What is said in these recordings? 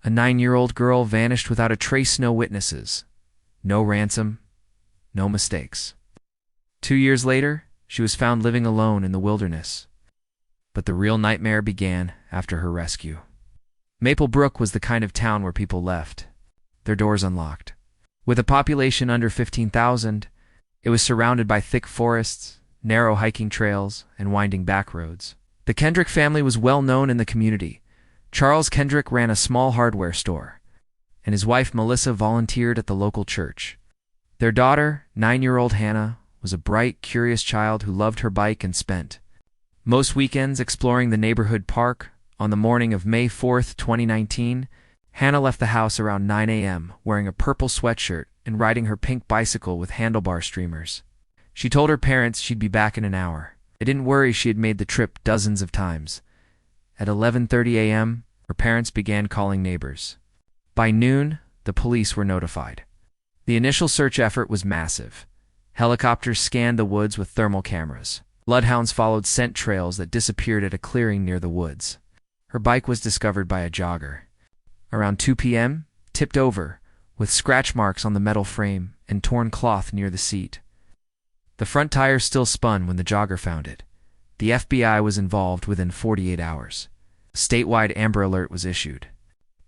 A 9-year-old girl vanished without a trace, no witnesses. No ransom, no mistakes. 2 years later, she was found living alone in the wilderness. But the real nightmare began after her rescue. Maple Brook was the kind of town where people left their doors unlocked. With a population under 15,000, it was surrounded by thick forests, narrow hiking trails, and winding back roads. The Kendrick family was well known in the community. Charles Kendrick ran a small hardware store, and his wife Melissa volunteered at the local church. Their daughter, 9-year-old Hannah, was a bright, curious child who loved her bike and spent most weekends exploring the neighborhood park. On the morning of May 4, 2019, Hannah left the house around 9 a.m. wearing a purple sweatshirt and riding her pink bicycle with handlebar streamers. She told her parents she'd be back in an hour. They didn't worry, she had made the trip dozens of times. At 11:30 a.m., her parents began calling neighbors. By noon, the police were notified. The initial search effort was massive. Helicopters scanned the woods with thermal cameras. Bloodhounds followed scent trails that disappeared at a clearing near the woods. Her bike was discovered by a jogger. Around 2 p.m., tipped over, with scratch marks on the metal frame and torn cloth near the seat. The front tire still spun when the jogger found it. The FBI was involved within 48 hours. A statewide Amber Alert was issued.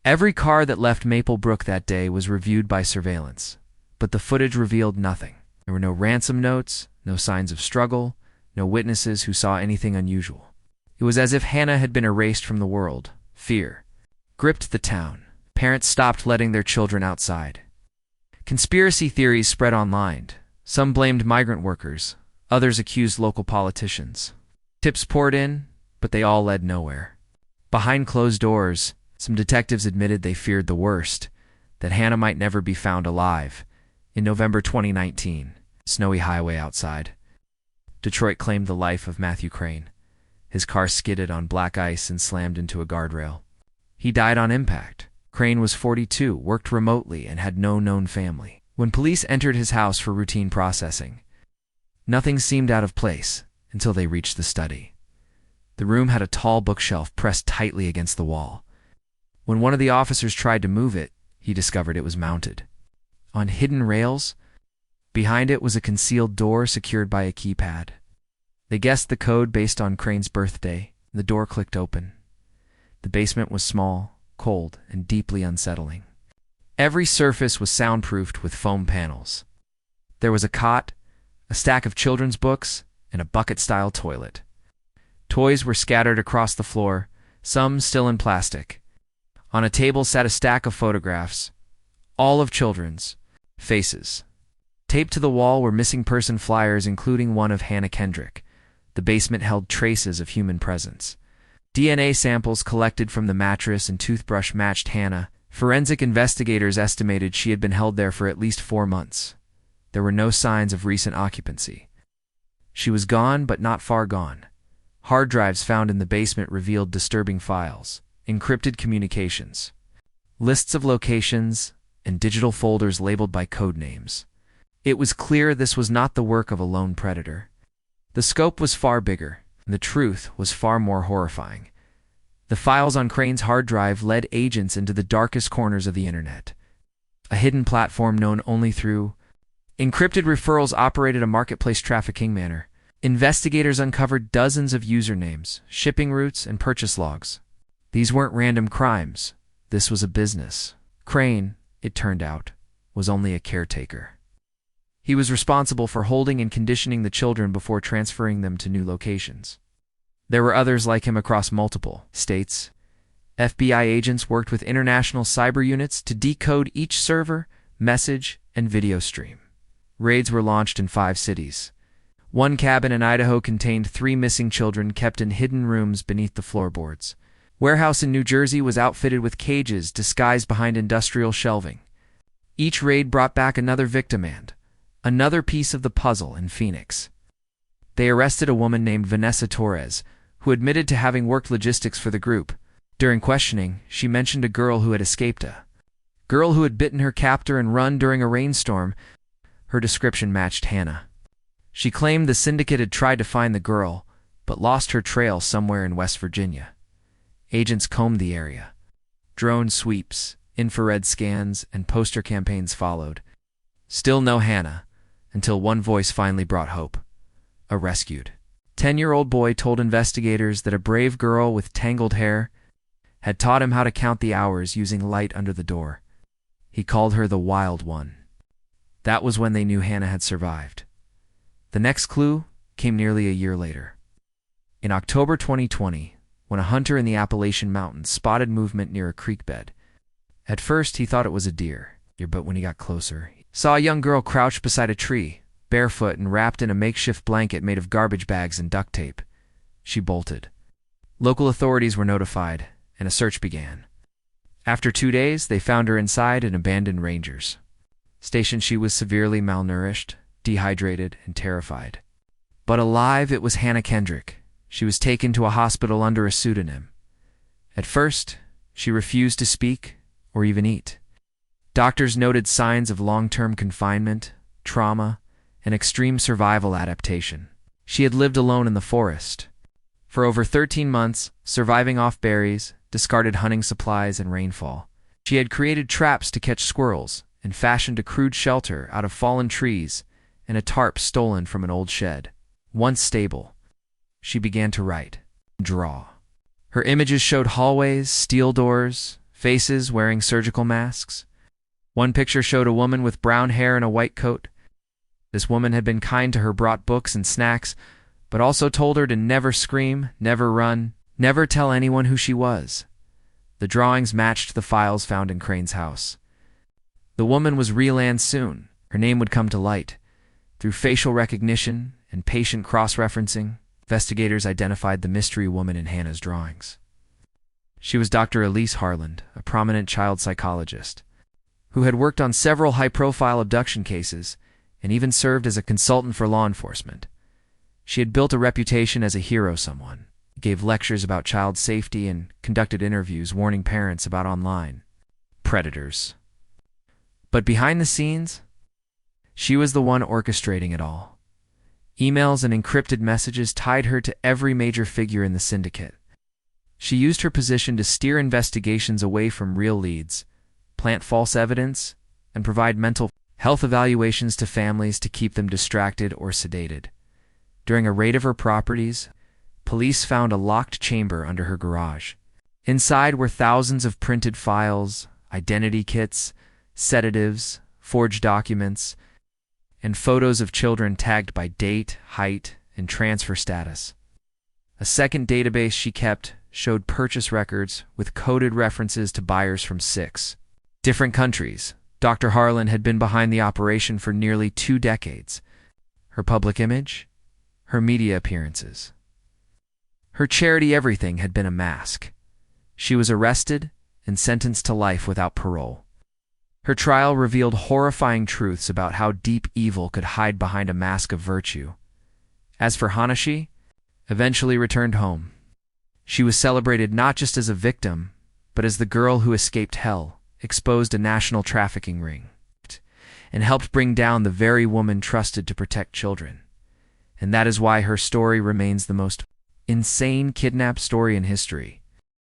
Every car that left Maple Brook that day was reviewed by surveillance, but the footage revealed nothing. There were no ransom notes, no signs of struggle, no witnesses who saw anything unusual. It was as if Hannah had been erased from the world. Fear gripped the town. Parents stopped letting their children outside. Conspiracy theories spread online. Some blamed migrant workers. Others accused local politicians. Tips poured in, but they all led nowhere. Behind closed doors, some detectives admitted they feared the worst, that Hannah might never be found alive. In November 2019, snowy highway outside, Detroit claimed the life of Matthew Crane. His car skidded on black ice and slammed into a guardrail. He died on impact. Crane was 42, worked remotely, and had no known family. When police entered his house for routine processing, nothing seemed out of place until they reached the study. The room had a tall bookshelf pressed tightly against the wall. When one of the officers tried to move it, he discovered it was mounted on hidden rails. Behind it was a concealed door secured by a keypad. They guessed the code based on Crane's birthday. The door clicked open. The basement was small, cold, and deeply unsettling. Every surface was soundproofed with foam panels. There was a cot, a stack of children's books, and a bucket-style toilet. Toys were scattered across the floor, some still in plastic. On a table sat a stack of photographs, all of children's faces. Taped to the wall were missing person flyers, including one of Hannah Kendrick. The basement held traces of human presence. DNA samples collected from the mattress and toothbrush matched Hannah. Forensic investigators estimated she had been held there for at least 4 months. There were no signs of recent occupancy. She was gone, but not far gone. Hard drives found in the basement revealed disturbing files, encrypted communications, lists of locations, and digital folders labeled by code names. It was clear this was not the work of a lone predator. The scope was far bigger, and the truth was far more horrifying. The files on Crane's hard drive led agents into the darkest corners of the internet. A hidden platform known only through encrypted referrals operated a marketplace trafficking manner. Investigators uncovered dozens of usernames, shipping routes, and purchase logs. These weren't random crimes. This was a business. Crane, it turned out, was only a caretaker. He was responsible for holding and conditioning the children before transferring them to new locations. There were others like him across multiple states. FBI agents worked with international cyber units to decode each server, message, and video stream. Raids were launched in 5 cities. One cabin in Idaho contained 3 missing children kept in hidden rooms beneath the floorboards. Warehouse in New Jersey was outfitted with cages disguised behind industrial shelving. Each raid brought back another victim and another piece of the puzzle in Phoenix. They arrested a woman named Vanessa Torres, who admitted to having worked logistics for the group. During questioning, she mentioned a girl who had escaped, a girl who had bitten her captor and run during a rainstorm. Her description matched Hannah. She claimed the syndicate had tried to find the girl, but lost her trail somewhere in West Virginia. Agents combed the area, Drone sweeps, infrared scans, and poster campaigns followed. Still no Hannah, until one voice finally brought hope. A rescued 10-year-old boy told investigators that a brave girl with tangled hair had taught him how to count the hours using light under the door. He called her the Wild One. That was when they knew Hannah had survived. The next clue came nearly a year later. In October 2020, when a hunter in the Appalachian Mountains spotted movement near a creek bed. At first, he thought it was a deer, but when he got closer, he saw a young girl crouched beside a tree, barefoot and wrapped in a makeshift blanket made of garbage bags and duct tape. She bolted. Local authorities were notified, and a search began. After 2 days, they found her inside an abandoned ranger's station. She was severely malnourished, dehydrated, and terrified. But alive, it was Hannah Kendrick. She was taken to a hospital under a pseudonym. At first, she refused to speak or even eat. Doctors noted signs of long-term confinement, trauma, and extreme survival adaptation. She had lived alone in the forest for over 13 months, surviving off berries, discarded hunting supplies, and rainfall. She had created traps to catch squirrels and fashioned a crude shelter out of fallen trees and a tarp stolen from an old shed. Once stable, she began to write and draw. Her images showed hallways, steel doors, faces wearing surgical masks. One picture showed a woman with brown hair and a white coat. This woman had been kind to her, brought books and snacks, but also told her to never scream, never run, never tell anyone who she was. The drawings matched the files found in Crane's house. The woman was real soon. Her name would come to light. Through facial recognition and patient cross-referencing, investigators identified the mystery woman in Hannah's drawings. She was Dr. Elise Harland, a prominent child psychologist, who had worked on several high-profile abduction cases and even served as a consultant for law enforcement. She had built a reputation as a hero, someone gave lectures about child safety and conducted interviews warning parents about online predators. But behind the scenes, she was the one orchestrating it all. Emails and encrypted messages tied her to every major figure in the syndicate. She used her position to steer investigations away from real leads, plant false evidence, and provide mental health evaluations to families to keep them distracted or sedated. During a raid of her properties, police found a locked chamber under her garage. Inside were thousands of printed files, identity kits, sedatives, forged documents, and photos of children tagged by date, height, and transfer status. A second database she kept showed purchase records with coded references to buyers from 6 different countries. Dr. Harlan had been behind the operation for nearly 2 decades. Her public image, her media appearances, her charity everything had been a mask. She was arrested and sentenced to life without parole. Her trial revealed horrifying truths about how deep evil could hide behind a mask of virtue. As for Hannah, she eventually returned home. She was celebrated not just as a victim, but as the girl who escaped hell, exposed a national trafficking ring, and helped bring down the very woman trusted to protect children. And that is why her story remains the most insane kidnap story in history.